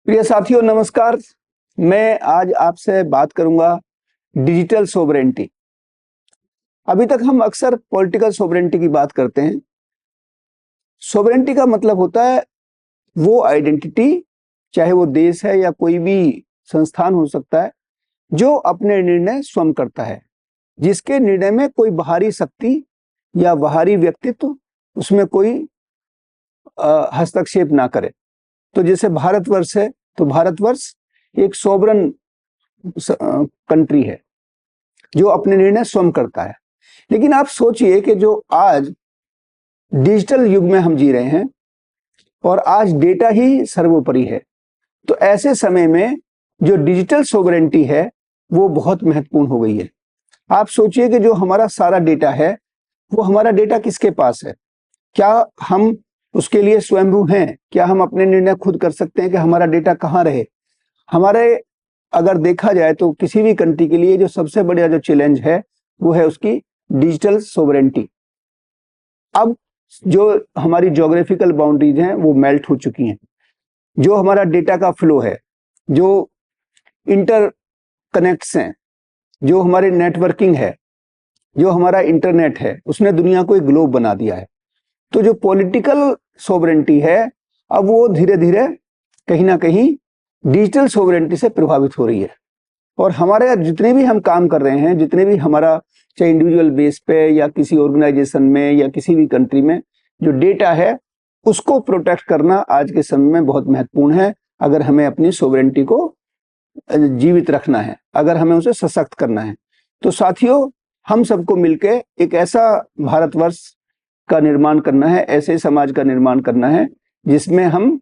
प्रिय साथियों नमस्कार। मैं आज आपसे बात करूंगा डिजिटल सोवरेंटी। अभी तक हम अक्सर पॉलिटिकल सोवरेंटी की बात करते हैं। सोवरेंटी का मतलब होता है वो आइडेंटिटी, चाहे वो देश है या कोई भी संस्थान हो सकता है, जो अपने निर्णय स्वयं करता है, जिसके निर्णय में कोई बाहरी शक्ति या बाहरी व्यक्तित्व उसमें कोई हस्तक्षेप ना करे। तो जैसे भारतवर्ष है, तो भारतवर्ष एक सोवरन कंट्री है जो अपने निर्णय स्वयं करता है। लेकिन आप सोचिए कि जो आज डिजिटल युग में हम जी रहे हैं और आज डेटा ही सर्वोपरि है, तो ऐसे समय में जो डिजिटल सोवरेंटी है वो बहुत महत्वपूर्ण हो गई है। आप सोचिए कि जो हमारा सारा डेटा है वो हमारा डेटा किसके पास है? क्या हम उसके लिए स्वयंभू हैं? क्या हम अपने निर्णय खुद कर सकते हैं कि हमारा डेटा कहाँ रहे? हमारे अगर देखा जाए तो किसी भी कंट्री के लिए जो सबसे बड़ा जो चैलेंज है वो है उसकी डिजिटल सोवरेंटी। अब जो हमारी ज्योग्राफिकल बाउंड्रीज हैं वो मेल्ट हो चुकी हैं। जो हमारा डेटा का फ्लो है, जो इंटर कनेक्ट्स हैं, जो हमारे नेटवर्किंग है, जो हमारा इंटरनेट है, उसने दुनिया को एक ग्लोब बना दिया है। तो जो पॉलिटिकल सोवरेंटी है अब वो धीरे धीरे कहीं ना कहीं डिजिटल सोवरेंटी से प्रभावित हो रही है। और हमारे जितने भी हम काम कर रहे हैं, जितने भी हमारा चाहे इंडिविजुअल बेस पे या किसी ऑर्गेनाइजेशन में या किसी भी कंट्री में जो डेटा है उसको प्रोटेक्ट करना आज के समय में बहुत महत्वपूर्ण है। अगर हमें अपनी सोवरेंटी को जीवित रखना है, अगर हमें उसे सशक्त करना है, तो साथियों हम सबको मिलके एक ऐसा भारतवर्ष का निर्माण करना है, ऐसे समाज का निर्माण करना है जिसमें हम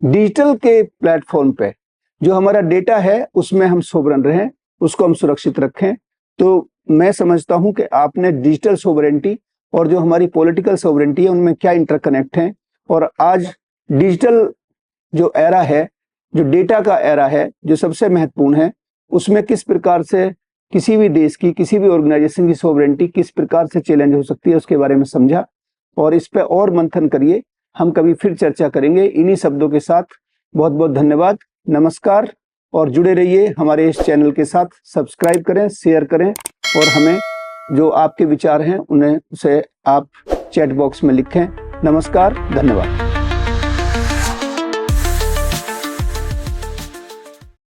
डिजिटल के प्लेटफॉर्म पे जो हमारा डेटा है उसमें हम सोवरन रहें, उसको हम सुरक्षित रखें। तो मैं समझता हूं कि आपने डिजिटल सोवरेंटी और जो हमारी पॉलिटिकल सोवरेंटी है उनमें क्या इंटरकनेक्ट हैं, और आज डिजिटल जो एरा है, जो डेटा का एरा है, जो सबसे महत्वपूर्ण है, उसमें किस प्रकार से किसी भी देश की, किसी भी ऑर्गेनाइजेशन की सोवरेंटी किस प्रकार से चैलेंज हो सकती है उसके बारे में समझा। और इस पे और मंथन करिए, हम कभी फिर चर्चा करेंगे। इन्हीं शब्दों के साथ बहुत बहुत धन्यवाद, नमस्कार। और जुड़े रहिए हमारे इस चैनल के साथ, सब्सक्राइब करें, शेयर करें और हमें जो आपके विचार हैं उन्हें उसे आप चैट बॉक्स में लिखें। नमस्कार, धन्यवाद।